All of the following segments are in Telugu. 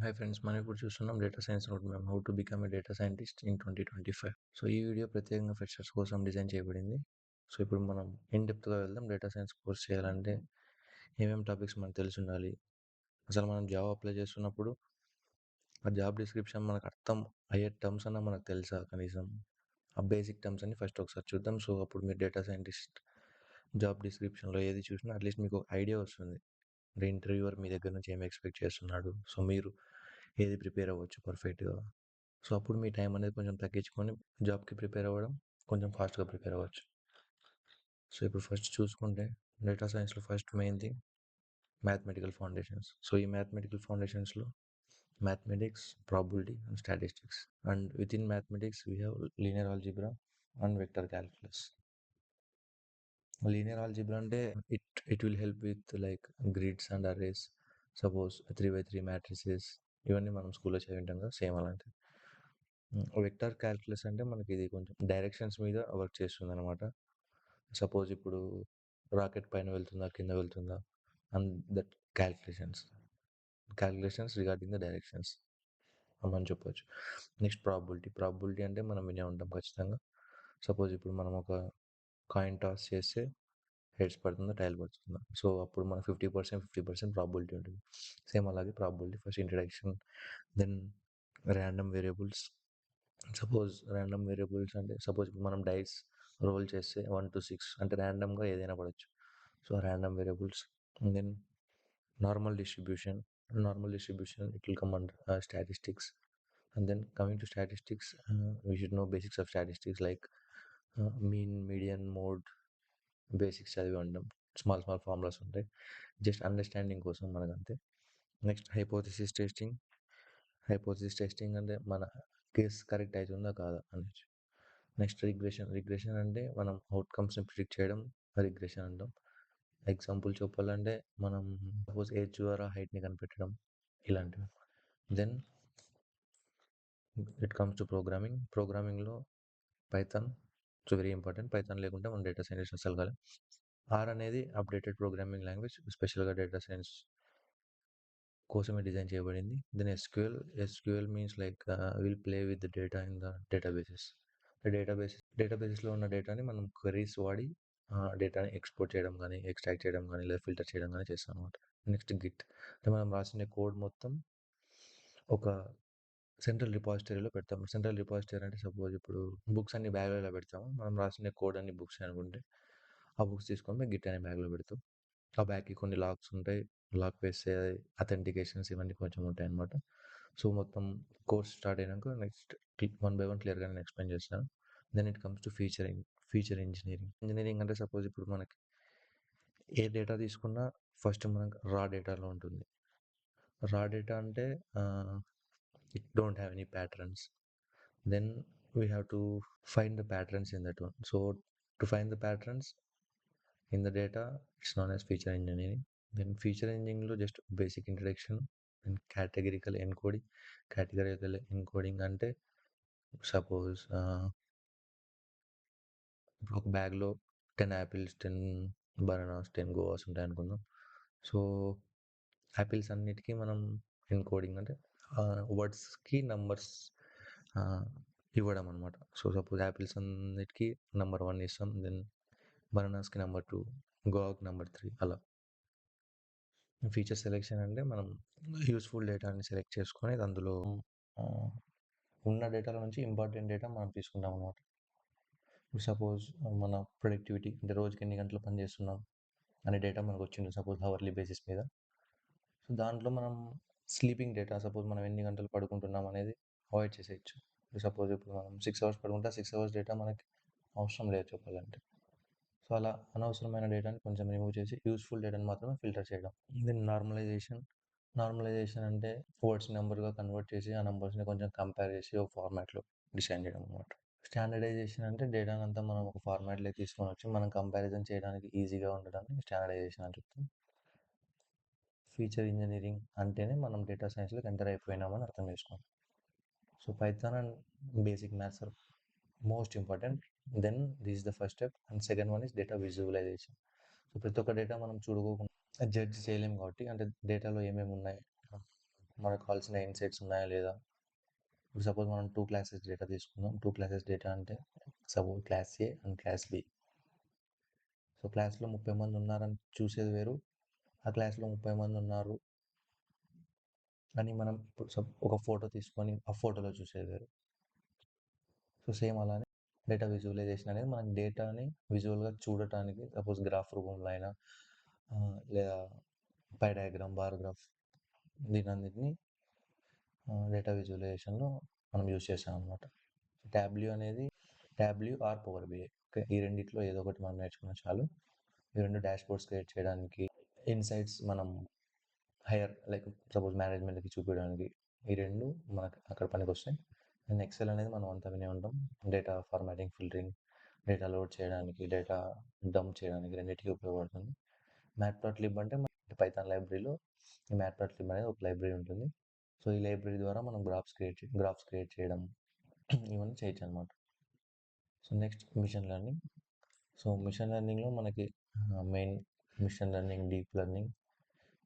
హాయ్ ఫ్రెండ్స్, మనం ఇప్పుడు చూస్తున్నాం data science road map how to become a data scientist in 2025. So ఈ వీడియో ప్రత్యేకంగా ఫ్రెషర్స్ కోసం డిజైన్ చేయబడింది. సో ఇప్పుడు మనం ఇన్ డెప్త్గా వెళ్దాం. డేటా సైన్స్ కోర్స్ చేయాలంటే ఏమేమి టాపిక్స్ మనకు తెలిసి ఉండాలి, అసలు మనం జాబ్ అప్లై చేస్తున్నప్పుడు ఆ జాబ్ డిస్క్రిప్షన్ మనకు అర్థం అయ్యే టర్మ్స్ అన్న మనకు తెలుసా, కనీసం ఆ బేసిక్ టర్మ్స్ అన్ని ఫస్ట్ ఒకసారి చూద్దాం. సో అప్పుడు మీరు డేటా సైంటిస్ట్ జాబ్ డిస్క్రిప్షన్లో ఏది చూసినా అట్లీస్ట్ మీకు ఐడియా వస్తుంది. అంటే ఇంటర్వ్యూవర్ మీ దగ్గర నుంచి ఏమి ఎక్స్పెక్ట్ చేస్తున్నాడు, సో మీరు ఏది ప్రిపేర్ అవ్వచ్చు పర్ఫెక్ట్గా. సో అప్పుడు మీ టైం అనేది కొంచెం తగ్గించుకొని జాబ్కి ప్రిపేర్ అవ్వడం కొంచెం ఫాస్ట్గా ప్రిపేర్ అవ్వచ్చు. సో ఇప్పుడు ఫస్ట్ చూసుకుంటే డేటా సైన్స్లో first main thing mathematical foundations. So ఈ మ్యాథమెటికల్ ఫౌండేషన్స్లో mathematics, probability and statistics, and within mathematics we have linear algebra and vector calculus. Linear algebra అంటే it will help with like grids and arrays, suppose 3x3 matrices, ఇవన్నీ మనం స్కూల్లో చదివింటాం కదా, సేమ్ అలాంటివి. వెక్టర్ క్యాల్కులస్ అంటే మనకి ఇది కొంచెం డైరెక్షన్స్ మీద వర్క్ చేస్తుంది అనమాట. సపోజ్ ఇప్పుడు రాకెట్ పైన వెళ్తుందా కింద వెళ్తుందా and that calculations regarding the directions అని చెప్పొచ్చు. నెక్స్ట్ ప్రాబిలిటీ అంటే మనం వినే ఉంటాం ఖచ్చితంగా. సపోజ్ ఇప్పుడు మనం ఒక కాయిన్ టాస్ చేస్తే హెడ్స్ పడుతుందా టైల్ పడుతుందా, సో అప్పుడు మన 50% ప్రాబిలిటీ ఉంటుంది. సేమ్ అలాగే probability first introduction, then random variables. Suppose random variables అంటే సపోజ్ మనం డైస్ రోల్ చేస్తే 1 to 6 అంటే ర్యాండమ్గా ఏదైనా పడవచ్చు. So random variables. Then normal distribution it will come under statistics. And then coming to statistics, we should know basics of statistics like mean, median, mode, basics చదివి ఉండడం. స్మాల్ ఫార్ములాస్ ఉంటాయి, జస్ట్ అండర్స్టాండింగ్ కోసం మనకంతే. నెక్స్ట్ హైపోథిసిస్ టెస్టింగ్ అంటే మన కేస్ కరెక్ట్ అవుతుందా కాదా అనేసి. నెక్స్ట్ రిగ్రెషన్ అంటే మనం అవుట్కమ్స్ని ప్రిడిక్ట్ చేయడం రిగ్రెషన్ అంటాం. ఎగ్జాంపుల్ చెప్పాలంటే మనం సపోజ్ ఏజ్ ద్వారా హైట్ని కనిపెట్టడం, ఇలాంటివి. దెన్ ఇట్ కమ్స్ టు ప్రోగ్రామింగ్లో పైథాన్ వెరీ ఇంపార్టెంట్. పైథాన్ లేకుంటే మన డేటా సైన్స్ అసలు కాదు. ఆర్ అనేది అప్డేటెడ్ ప్రోగ్రామింగ్ లాంగ్వేజ్, స్పెషల్గా డేటా సైన్స్ కోసమే డిజైన్ చేయబడింది. Then SQL means like will play with the data in the డేటాబేసెస్లో ఉన్న డేటాని మనం క్వెరీస్ వాడి డేటాని ఎక్స్పోర్ట్ చేయడం కానీ, ఎక్స్ట్రాక్ట్ చేయడం కానీ, లేదా ఫిల్టర్ చేయడం కానీ చేస్తాం అనమాట. నెక్స్ట్ గిట్ అంటే మనం రాసిన కోడ్ మొత్తం ఒక సెంట్రల్ రిపాజిటరీలో పెడతాం. సెంట్రల్ రిపాజిటరీ అంటే సపోజ్ ఇప్పుడు బుక్స్ అన్ని బ్యాగ్లో పెడతాము, మనం రాసిన కోడ్ అన్ని బుక్స్ అనుకుంటే ఆ బుక్స్ తీసుకొని గిట్ అనే బ్యాగ్లో పెడతాం. ఆ బ్యాగ్కి కొన్ని లాక్స్ ఉంటాయి, లాక్ వేస్తే అథెంటికేషన్స్ ఇవన్నీ కొంచెం ఉంటాయి అనమాట. సో మొత్తం కోర్స్ స్టార్ట్ అయినాక నెక్స్ట్ 1 by 1 క్లియర్గా నేను ఎక్స్ప్లెయిన్ చేస్తాను. Then it comes to feature engineering అంటే సపోజ్ ఇప్పుడు మనకి ఏ డేటా తీసుకున్నా ఫస్ట్ మనకు రా డేటాలో ఉంటుంది. రా డేటా అంటే it don't have any patterns. Then we have to find the patterns in that one. So to find the patterns in the data, it's known as feature engineering. Then feature engineering లో just basic introduction and categorical encoding అంటే సపోజ్ ఇప్పుడు ఒక బ్యాగ్లో 10 యాపిల్స్, 10 బనానాస్, 10 గోవాస్ ఉంటాయి అనుకుందాం. సో యాపిల్స్ అన్నిటికీ మనం ఎన్కోడింగ్ అంటే వర్డ్స్కి నంబర్స్ ఇవ్వడం అనమాట. సో సపోజ్ యాపిల్స్ అన్నిటికీ నెంబర్ 1 ఇస్తాం, దెన్ బనానాస్కి నెంబర్ 2, గోవాకి నెంబర్ 3 అలా. ఫీచర్ సెలెక్షన్ అంటే మనం యూస్ఫుల్ డేటాని సెలెక్ట్ చేసుకొని అందులో ఉన్న డేటాల నుంచి ఇంపార్టెంట్ డేటా మనం తీసుకుంటాం అనమాట. సపోజ్ మన ప్రొడక్టివిటీ అంటే రోజుకి ఎన్ని గంటలు పని చేస్తున్నాం అనే డేటా మనకు వచ్చింది సపోజ్ అవర్లీ బేసిస్ మీద. సో దాంట్లో మనం స్లీపింగ్ డేటా, సపోజ్ మనం ఎన్ని గంటలు పడుకుంటున్నాం అనేది అవాయిడ్ చేసేయచ్చు. సపోజ్ ఇప్పుడు మనం 6 hours పడుకుంటే 6 hours డేటా మనకి అవసరం లేదు చెప్పాలంటే. సో అలా అనవసరమైన డేటాని కొంచెం రిమూవ్ చేసి యూస్ఫుల్ డేటాని మాత్రమే ఫిల్టర్ చేయడం. దెన్ నార్మలైజేషన్ అంటే వర్డ్స్ నెంబర్గా కన్వర్ట్ చేసి ఆ నెంబర్స్ని కొంచెం కంపేర్ చేసి ఒక ఫార్మాట్లో డిజైన్ చేయడం అనమాట. స్టాండర్డైజేషన్ అంటే డేటాని అంతా మనం ఒక ఫార్మాట్లో తీసుకొని వచ్చి మనం కంపారిజన్ చేయడానికి ఈజీగా ఉండడాన్ని స్టాండర్డైజేషన్ అని చెప్తాం. ఫీచర్ ఇంజనీరింగ్ అంటేనే మనం డేటా సైన్స్లోకి ఎంటర్ అయిపోయినామని అర్థం చేసుకోండి. So Python and basic maths are most important. Then this is the first step, and second one is data visualisation. So ప్రతి ఒక్క డేటా మనం చూడుకోకుండా జడ్జ్ చేయలేము కాబట్టి, అంటే డేటాలో ఏమేమి ఉన్నాయి మనకు కావాల్సిన ఇన్సైట్స్ ఉన్నాయా లేదా? ఇప్పుడు సపోజ్ మనం 2 క్లాసెస్ డేటా తీసుకుందాం. 2 క్లాసెస్ డేటా అంటే suppose class A and class B. So, క్లాస్‌లో 30 మంది ఉన్నారని చూసేది వేరు. ఆ క్లాస్‌లో 30 మంది ఉన్నారు అని మనం ఇప్పుడు ఒక ఫోటో తీసుకొని ఆ ఫోటోలో చూసేది వేరు. సో, సేమ్ అలానే డేటా విజువలైజేషన్ అనేది మనం డేటాని విజువల్‌గా చూడటానికి సపోజ్ గ్రాఫ్ రూపంలో అయినా లేదా పై డయాగ్రామ్, బార్ గ్రాఫ్ దీనన్నిటిని డేటా విజువలైజేషన్‌లో మనం యూజ్ చేసామనమాట. Tableau or power BI. Okay. ఈ రెండిట్లో ఏదో ఒకటి మనం నేర్చుకున్నా చాలు. ఈ 2 డాష్‌బోర్డ్స్ క్రియేట్ చేయడానికి, ఇన్సైట్స్ మనం లైక్ సపోజ్ మేనేజ్మెంట్‌కి చూపియడానికి ఈ 2 మనకు అక్కడ పనికొస్తాయి. అండ్ ఎక్సెల్ అనేది మనం అంతా వినే ఉంటాం. Data formatting, filtering, data load చేయడానికి, డేటా డంప్ చేయడానికి రెండిటికి ఉపయోగపడుతుంది. మ్యాట్‌ప్లాట్‌లిబ్ అంటే పైథాన్ లైబ్రరీలో ఈ మ్యాట్‌ప్లాట్‌లిబ్ అనేది ఒక లైబ్రరీ ఉంటుంది. సో, ఈ లైబ్రరీ ద్వారా మనం గ్రాఫ్స్ క్రియేట్ చేయడం ఇవన్నీ చేయొచ్చనమాట. So, next machine learning. So, machine లెర్నింగ్‌లో మనకి main machine learning, deep learning,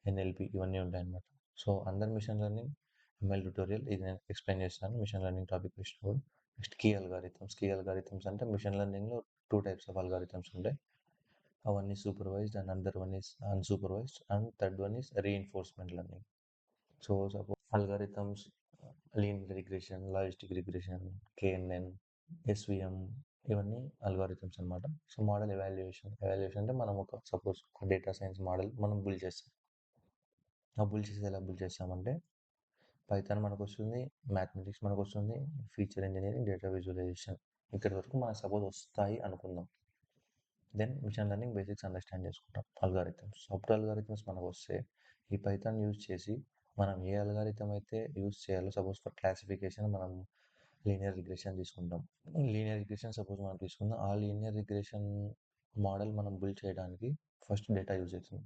NLP ఇవన్నీ ఉంటాయన్నమాట. So, under machine learning ML tutorial ఇది నేను ఎక్స్‌ప్లెయిన్ చేస్తాను మిషన్ లెర్నింగ్ టాపిక్ వచ్చినప్పుడు. నెక్స్ట్ కీ అల్గారిథమ్స్ అంటే మిషన్ లెర్నింగ్‌లో 2 టైప్స్ ఆఫ్ అల్గారిథమ్స్ ఉంటాయి. One is supervised and another one is unsupervised and third one is reinforcement learning. So, suppose algorithms linear regression, logistic regression, KNN, SVM ఇవన్నీ అల్గారిథమ్స్ అనమాట. So, model evaluation. ఎవాల్యుయేషన్ అంటే మనం సపోజ్ ఒక డేటా సైన్స్ మోడల్ మనం బిల్డ్ చేస్తాం. ఆ బిల్డ్ చేసేది ఎలా బిల్డ్ చేస్తామంటే పైథాన్ మనకొస్తుంది, మ్యాథమెటిక్స్ మనకొస్తుంది, ఫీచర్ ఇంజినీరింగ్, డేటా విజువలైజేషన్ ఇక్కడి వరకు మనకు సపోజ్ వస్తాయి అనుకుందాం. Then machine learning basics understand చేసుకుంటాం. అల్గారిథమ్స్, సాఫ్ట్‌వేర్ అల్గారిథమ్స్ మనకొస్తే ఈ పైథాన్ యూజ్ చేసి మనం ఏ అల్గారిథమ్ అయితే యూజ్ చేయాలో సపోజ్ ఫర్ క్లాసిఫికేషన్ మనం లీనియర్ రిగ్రెషన్ తీసుకుంటాం. లీనియర్ రిగ్రెషన్ సపోజ్ మనం తీసుకుందాం. ఆ లీనియర్ రిగ్రెషన్ మోడల్ మనం బిల్డ్ చేయడానికి ఫస్ట్ డేటా యూజ్ అవుతుంది.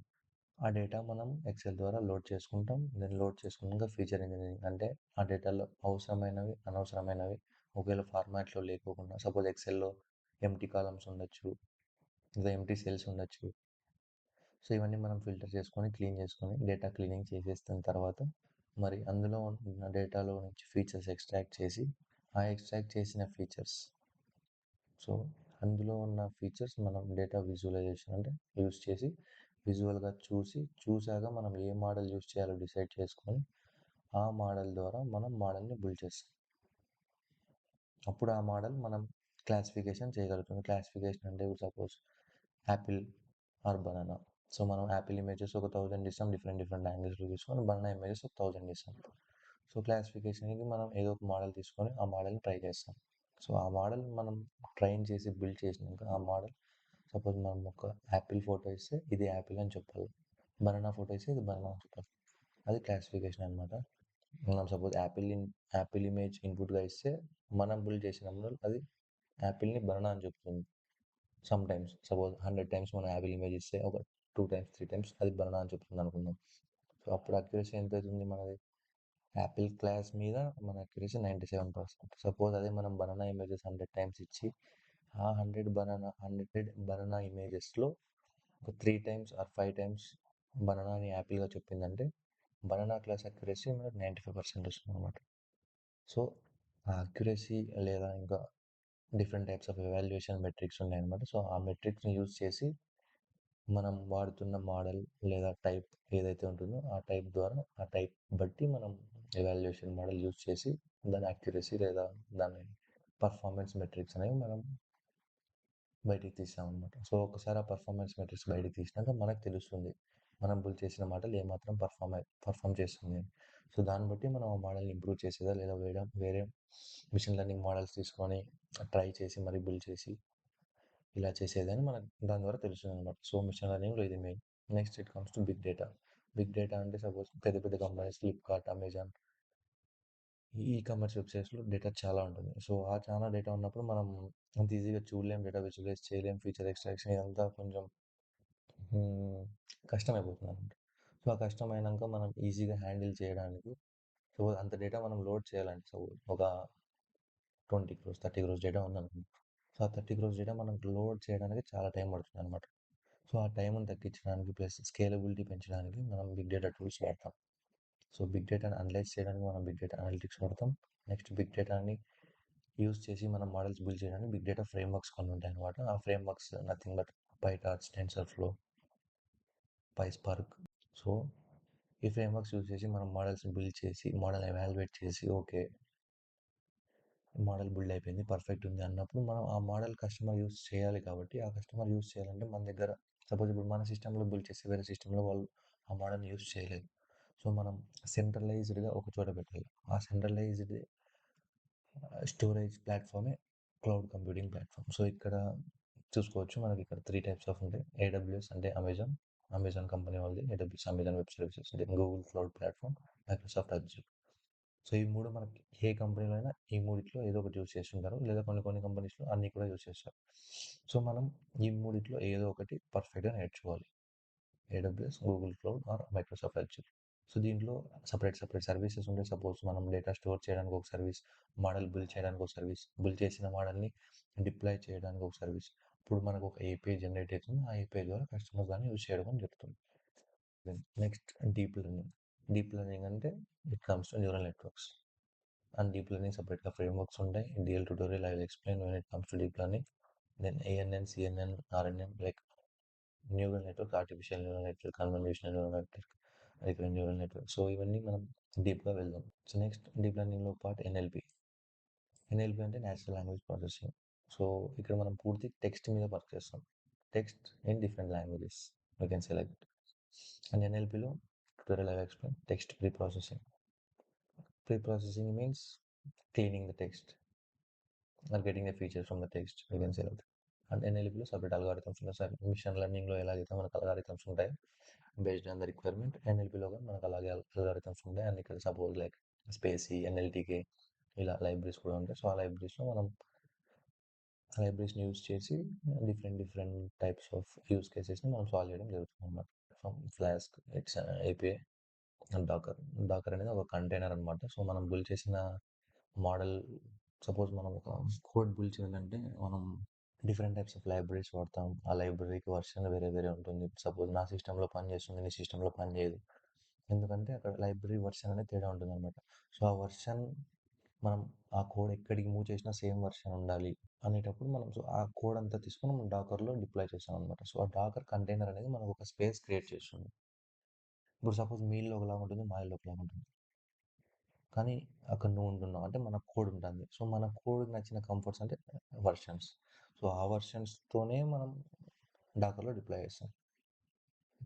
ఆ డేటా మనం ఎక్సెల్ ద్వారా లోడ్ చేసుకుంటాం. దెన్ లోడ్ చేసుకున్నాక ఫీచర్ ఇంజినీరింగ్ అంటే ఆ డేటాలో అవసరమైనవి, అనవసరమైనవి ఒకవేళ ఫార్మాట్‌లో లేకోకుండా సపోజ్ ఎక్సెల్‌లో ఎంప్టీ కాలమ్స్ ఉండొచ్చు. లేదా ఎంప్టీ సెల్స్ ఉండొచ్చు. సో, ఇవన్నీ మనం ఫిల్టర్ చేసుకొని, క్లీన్ చేసుకొని, డేటా క్లీనింగ్ చేసేసిన తర్వాత మరి అందులో ఉన్న డేటాలో నుంచి ఫీచర్స్ ఎక్స్ట్రాక్ట్ చేసి, ఆ ఎక్స్ట్రాక్ట్ చేసిన ఫీచర్స్ సో, అందులో ఉన్న ఫీచర్స్ మనం డేటా విజువలైజేషన్ అంటే యూజ్ చేసి విజువల్‌గా చూసాక మనం ఏ మోడల్ యూజ్ చేయాలో డిసైడ్ చేసుకొని, ఆ మోడల్ ద్వారా మనం మోడల్‌ని బిల్డ్ చేస్తాం. అప్పుడు ఆ మోడల్ మనం క్లాసిఫికేషన్ చేయగలుగుతుంది. క్లాసిఫికేషన్ అంటే ఇప్పుడు suppose apple or banana. So, మనం యాపిల్ ఇమేజెస్ ఒక 1000 ఇస్తాం. డిఫరెంట్ డిఫరెంట్ యాంగిల్స్‌లో తీసుకొని బనానా ఇమేజెస్ ఒక 1000 ఇస్తాం. సో, క్లాసిఫికేషన్‌కి మనం ఏదో ఒక మోడల్ తీసుకొని ఆ మోడల్‌ని ట్రై చేస్తాం. సో, ఆ మోడల్ మనం ట్రైన్ చేసి బిల్డ్ చేసినాక ఆ మోడల్ సపోజ్ మనం ఒక యాపిల్ ఫోటో ఇస్తే ఇది యాపిల్ అని చెప్పాలి. బనానా ఫోటో ఇస్తే ఇది బనానా అని చెప్పాలి. అది క్లాసిఫికేషన్ అనమాట. మనం సపోజ్ యాపిల్ ఇమేజ్ ఇన్పుట్‌గా ఇస్తే మనం బిల్డ్ చేసిన మోడల్ అది యాపిల్‌ని బనానా అని చెప్తుంది. సమ్‌టైమ్స్ సపోజ్ 100 టైమ్స్ మనం యాపిల్ ఇమేజ్ ఇస్తే ఒక 2 టైమ్స్, 3 టైమ్స్ అది బనానా అని చెప్తుంది అనుకుందాం. సో, అప్పుడు అక్యురసీ ఎంత అవుతుంది మనది? యాపిల్ క్లాస్ మీద మన అక్యురసీ 97%. సపోజ్ అదే మనం బనానా ఇమేజెస్ 100 టైమ్స్ ఇచ్చి ఆ 100 బనానా ఇమేజెస్‌లో ఒక 3 టైమ్స్ ఆర్ 5 టైమ్స్ బనానాని యాపిల్‌గా చెప్పిందంటే బనానా క్లాస్ అక్యురసీ మనకు 95% వస్తుందన్నమాట. సో, ఆ అక్యురసీ లేదా ఇంకా different types of evaluation metrics ఉన్నాయన్నమాట. సో, ఆ మెట్రిక్స్‌ని యూజ్ చేసి మనం వాడుతున్న మోడల్ లేదా టైప్ ఏదైతే ఉంటుందో ఆ టైప్ ద్వారా ఆ టైప్ బట్టి మనం ఎవాల్యుయేషన్ మోడల్ యూజ్ చేసి దాని అక్యురసీ లేదా దాని పర్ఫార్మెన్స్ మెట్రిక్స్ అనేవి మనం బయటికి తీస్తామన్నమాట. సో, ఒకసారి ఆ పర్ఫార్మెన్స్ మెట్రిక్స్ బయటికి తీసినాక మనకు తెలుస్తుంది. మనం బిల్డ్ చేసిన మోడల్ ఏమాత్రం పర్ఫార్మ్ చేస్తుంది అని. సో, దాన్ని బట్టి మనం ఆ మోడల్‌ని ఇంప్రూవ్ చేసేదా లేదా వేరే మిషన్ లెర్నింగ్ మోడల్స్ తీసుకొని ట్రై చేసి మరి బిల్డ్ చేసి ఇలా చేసేదని మనకు దాని ద్వారా తెలుస్తుందనమాట. సో, మిషన్ లెర్నింగ్‌లో ఇది main. Next it comes to big data. Big data అంటే సపోజ్ పెద్ద పెద్ద companies Flipkart, Amazon e commerce వెబ్‌సైట్స్‌లో డేటా చాలా ఉంటుంది. సో, ఆ చాలా డేటా ఉన్నప్పుడు మనం అంత ఈజీగా చూడలేం, డేటా విజువలైజ్ చేయలేం, ఫీచర్ ఎక్స్ట్రాక్షన్ ఇదంతా కొంచెం హ్మ్, కష్టమైపోతుందనమాట. సో, ఆ కష్టమైనంక మనం ఈజీగా హ్యాండిల్ చేయడానికి సో, అంత డేటా మనం లోడ్ చేయాలంటే ఒక 20 క్రోర్స్, 30 క్రోర్స్ డేటా ఉందనుకోండి. సో, ఆ 30 క్రోర్స్ డేటా మనం లోడ్ చేయడానికి చాలా టైం పడుతుందనమాట. సో, ఆ టైంని తగ్గించడానికి ప్లస్ స్కేలబిలిటీ పెంచడానికి మనం బిగ్ డేటా టూల్స్ వాడతాం. సో, బిగ్ డేటాని అనలైజ్ చేయడానికి మనం బిగ్ డేటా అనలిటిక్స్ వాడతాం. నెక్స్ట్ బిగ్ డేటాని యూజ్ చేసి మనం మోడల్స్ బిల్డ్ చేయడానికి బిగ్ డేటా ఫ్రేమ్‌వర్క్స్ కొన్ని ఉంటాయన్నమాట. ఆ frameworks nothing but PyTorch, TensorFlow, PySpark. So, ఈ ఫ్రేమ్‌వర్క్స్ యూజ్ చేసి మనం మోడల్స్‌ని బిల్డ్ చేసి, మోడల్ ఎవాల్యుయేట్ చేసి, ఓకే. మోడల్ బిల్డ్ అయిపోయింది. పర్ఫెక్ట్ ఉంది అన్నప్పుడు మనం ఆ మోడల్ కస్టమర్ యూజ్ చేయాలి కాబట్టి, ఆ కస్టమర్ యూజ్ చేయాలంటే మన దగ్గర సపోజ్ ఇప్పుడు మన సిస్టమ్‌లో బిల్డ్ చేసి వేరే సిస్టమ్‌లో వాళ్ళు ఆ మోడల్‌ని యూజ్ చేయలేరు. సో, మనం సెంట్రలైజ్డ్‌గా ఒక చోట పెట్టాలి. ఆ సెంట్రలైజ్డ్ స్టోరేజ్ ప్లాట్‌ఫామే క్లౌడ్ కంప్యూటింగ్ ప్లాట్‌ఫామ్. సో, ఇక్కడ చూసుకోవచ్చు మనకి ఇక్కడ 3 టైప్స్ ఆఫ్ ఉంటాయి. ఏడబ్ల్యూఎస్ అంటే అమెజాన్, అమెజాన్ కంపెనీ వాళ్ళది. AWS Amazon web services, then Google cloud platform, Microsoft Azure. So, ఈ 3 మనకి ఏ కంపెనీలో అయినా ఈ మూడిట్లో ఏదో ఒకటి యూజ్ చేస్తుంటారు. లేదా కొన్ని కొన్ని కంపెనీస్‌లో అన్నీ కూడా యూజ్ చేస్తారు. సో, మనం ఈ మూడిట్లో ఏదో ఒకటి పర్ఫెక్ట్‌గా నేర్చుకోవాలి. AWS, Google cloud are Microsoft Azure. So, దీంట్లో సెపరేట్ సర్వీసెస్ ఉంటాయి. సపోజ్ మనం డేటా స్టోర్ చేయడానికి ఒక సర్వీస్, మోడల్ బిల్డ్ చేయడానికి ఒక సర్వీస్, బిల్డ్ చేసిన మోడల్‌ని డిప్లాయ్ చేయడానికి ఒక సర్వీస్. ఇప్పుడు మనకు ఒక ఏపీఐ జనరేట్ అవుతుంది. ఆ ఏపీఐ ద్వారా కస్టమర్ దాన్ని యూజ్ చేయడం జరుగుతుంది. Next deep learning. Deep learning అంటే it comes to neural networks. And deep learning సెపరేట్‌గా ఫ్రేమ్‌వర్క్స్ ఉంటాయి. In real tutorial I will explain when it comes to deep learning. Then ANN, CNN, RNN like neural network, artificial neural network, convolutional neural network, recurrent neural network. So, ఇవన్నీ మనం డీప్‌గా వెళ్దాం. సో, నెక్స్ట్ డీప్ లెర్నింగ్‌లో పార్ట్ ఎన్ఎల్‌పి. ఎన్ఎల్‌పి అంటే నేచురల్ లాంగ్వేజ్ ప్రాసెసింగ్. సో, ఇక్కడ మనం పూర్తి టెక్స్ట్ మీద వర్క్ చేస్తాం. Text in different languages you can select. And ఎన్ఎల్‌పిలో tutorial I will explain text preprocessing. Preprocessing means cleaning the text or getting the features from the text you can select. And ఎన్ఎల్‌పిలో సెపరేట్ అల్గారిథమ్స్ ఉన్నాయి. మిషన్ లెర్నింగ్‌లో ఎలాగైతే మనకు అల్గారిథమ్స్ ఉంటాయో బేస్డ్ ఆన్ ద రిక్వైర్మెంట్, ఎన్ఎల్‌పిలో కూడా మనకు అలాగే అల్గారిథమ్స్ ఉంటాయి. అండ్ ఇక్కడ సపోజ్ లైక్ స్పేసీ, ఎన్ఎల్‌టీకే ఇలా లైబ్రరీస్ కూడా ఉంటాయి. సో, ఆ లైబ్రరీస్‌లో మనం ఆ లైబ్రరీస్‌ని యూజ్ చేసి డిఫరెంట్ టైప్స్ ఆఫ్ యూజ్ కేసెస్‌ని మనం సాల్వ్ చేయడం జరుగుతుందన్నమాట. From Flask, it's API and Docker. Docker అనేది ఒక కంటైనర్ అనమాట. సో, మనం బిల్డ్ చేసిన మోడల్ సపోజ్ మనం ఒక కోడ్ బిల్డ్ చేయాలంటే మనం డిఫరెంట్ టైప్స్ ఆఫ్ లైబ్రరీస్ వాడతాం. ఆ లైబ్రరీకి వర్షన్ వేరే వేరే ఉంటుంది. సపోజ్ నా సిస్టమ్‌లో పనిచేస్తుంది, నీ సిస్టమ్‌లో పనిచేయదు. ఎందుకంటే అక్కడ లైబ్రరీ వర్షన్ అనేది తేడా ఉంటుందన్నమాట. సో, ఆ వర్షన్ మనం ఆ కోడ్ ఎక్కడికి మూవ్ చేసినా సేమ్ వర్షన్ ఉండాలి అనేటప్పుడు మనం సో, ఆ కోడ్ అంతా తీసుకొని మనం డాకర్‌లో డిప్లాయ్ చేస్తామన్నమాట. సో, ఆ డాకర్ కంటైనర్ అనేది మనకు ఒక స్పేస్ క్రియేట్ చేస్తుంది. ఇప్పుడు సపోజ్ మీ ఇల్లు ఒకలాగా ఉంటుంది, మా ఇల్లు ఒకలాగా ఉంటుంది. కానీ అక్కడ నువ్వు ఉంటున్నావు అంటే మన కోడ్ ఉంటుంది. సో, మన కోడ్‌కి నచ్చిన కంఫర్ట్స్ అంటే వర్షన్స్. సో, ఆ వర్షన్స్‌తోనే మనం డాకర్‌లో డిప్లాయ్ చేస్తాం.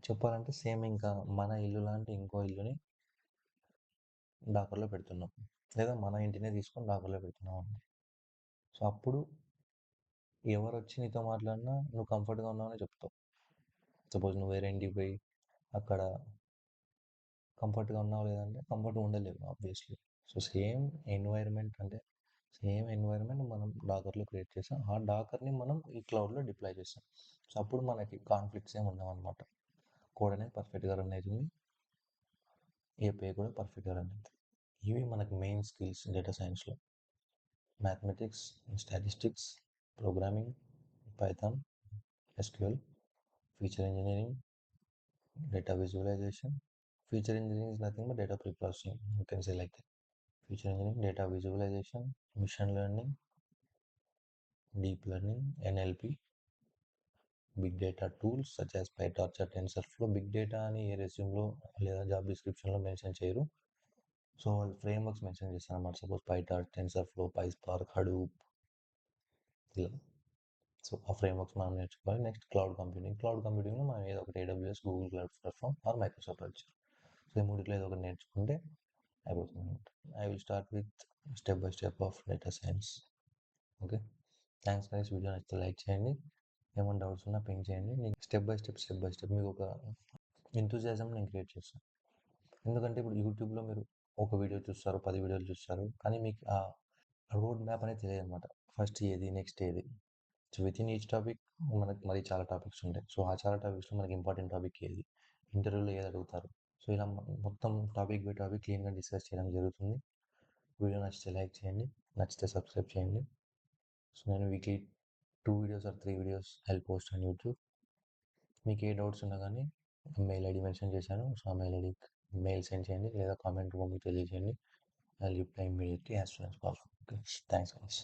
చెప్పాలంటే సేమ్ ఇంకా మన ఇల్లు లాంటి ఇంకో ఇల్లుని డాకర్‌లో పెడుతున్నాం. లేదా మన ఇంటినే తీసుకొని డాకర్‌లో పెడుతున్నాం. సో, అప్పుడు ఎవరొచ్చి నీతో మాట్లాడినా నువ్వు కంఫర్ట్‌గా ఉన్నావనే చెప్తావు. సపోజ్ నువ్వు వేరే ఇంటికి పోయి అక్కడ కంఫర్ట్‌గా ఉన్నావా లేదంటే కంఫర్ట్‌గా ఉండలేవు ఆబ్వియస్‌లీ. సో, సేమ్ ఎన్వైర్న్మెంట్ మనం డాకర్‌లో క్రియేట్ చేసాం. ఆ డాకర్‌ని మనం ఈ క్లౌడ్‌లో డిప్లాయ్ చేసాం. సో, అప్పుడు మనకి కాన్‌ఫ్లిక్ట్స్ ఏమి ఉండవన్నమాట. కోడ్ అనేది పర్ఫెక్ట్‌గా రన్ అవుతుంది. ఏపీఐ కూడా పర్ఫెక్ట్‌గా రన్ అవుతుంది. ఇవి మనకి మెయిన్ స్కిల్స్ డేటా సైన్స్‌లో. Mathematics, statistics, programming, Python, SQL, feature engineering, data visualization. Feature engineering is nothing but data pre-processing. You can say like that. Feature engineering, data visualization, machine learning, deep learning, NLP, big data tools such as PyTorch or TensorFlow. Big data అని ఏ రెజ్యూమ్లో లేదా జాబ్ డిస్క్రిప్షన్లో మెన్షన్ చేయరు. సో వాళ్ళు ఫ్రేమ్వర్క్స్ మెన్షన్ చేస్తారు అన్నమాట. Suppose PyTorch, TensorFlow, PySpark, Hadoop ఇలా. సో ఆ ఫ్రేమ్వర్క్స్ మనం నేర్చుకోవాలి. Next cloud computing. క్లౌడ్ కంప్యూటింగ్లో మనం ఏదో ఒకటి AWS, Google cloud platform are Microsoft Azure. So ఈ మూడిట్లో ఏదో ఒకటి నేర్చుకుంటే అయిపోతుంది. I will start with step by step of data science. Okay. Thanks guys. Video నచ్చితే లైక్ చేయండి. ఏమైనా డౌట్స్ ఉన్నా పింగ్ చేయండి. నేను స్టెప్ బై స్టెప్ మీకు ఒక ఎంతూజియాజం నేను క్రియేట్ చేస్తాను. ఎందుకంటే ఇప్పుడు యూట్యూబ్లో మీరు ఒక వీడియో చూస్తారు, 10 వీడియోలు చూస్తారు. కానీ మీకు ఆ రోడ్ మ్యాప్ అనేది తెలియదు అనమాట. ఫస్ట్ ఏది, నెక్స్ట్ ఏది. సో వితిన్ ఈచ్ టాపిక్ మనకి మరి చాలా టాపిక్స్ ఉంటాయి. సో ఆ చాలా టాపిక్స్లో మనకి ఇంపార్టెంట్ టాపిక్ ఏది, ఇంటర్వ్యూలో ఏది అడుగుతారు. సో ఇలా మొత్తం టాపిక్ బై టాపిక్ క్లీన్గా డిస్కస్ చేయడం జరుగుతుంది. వీడియో నచ్చితే లైక్ చేయండి, నచ్చితే సబ్స్క్రైబ్ చేయండి. సో నేను weekly 2 videos or 3 videos I will post on YouTube. మీకు ఏ డౌట్స్ ఉన్నా కానీ మెయిల్ ఐడి మెన్షన్ చేశాను. సో ఆ మెయిల్ ఐడికి మెయిల్ సెండ్ చేయండి లేదా కామెంట్ రూపంలో తెలియజేయండి. I will reply immediately as soon as possible. Okay. Thanks guys.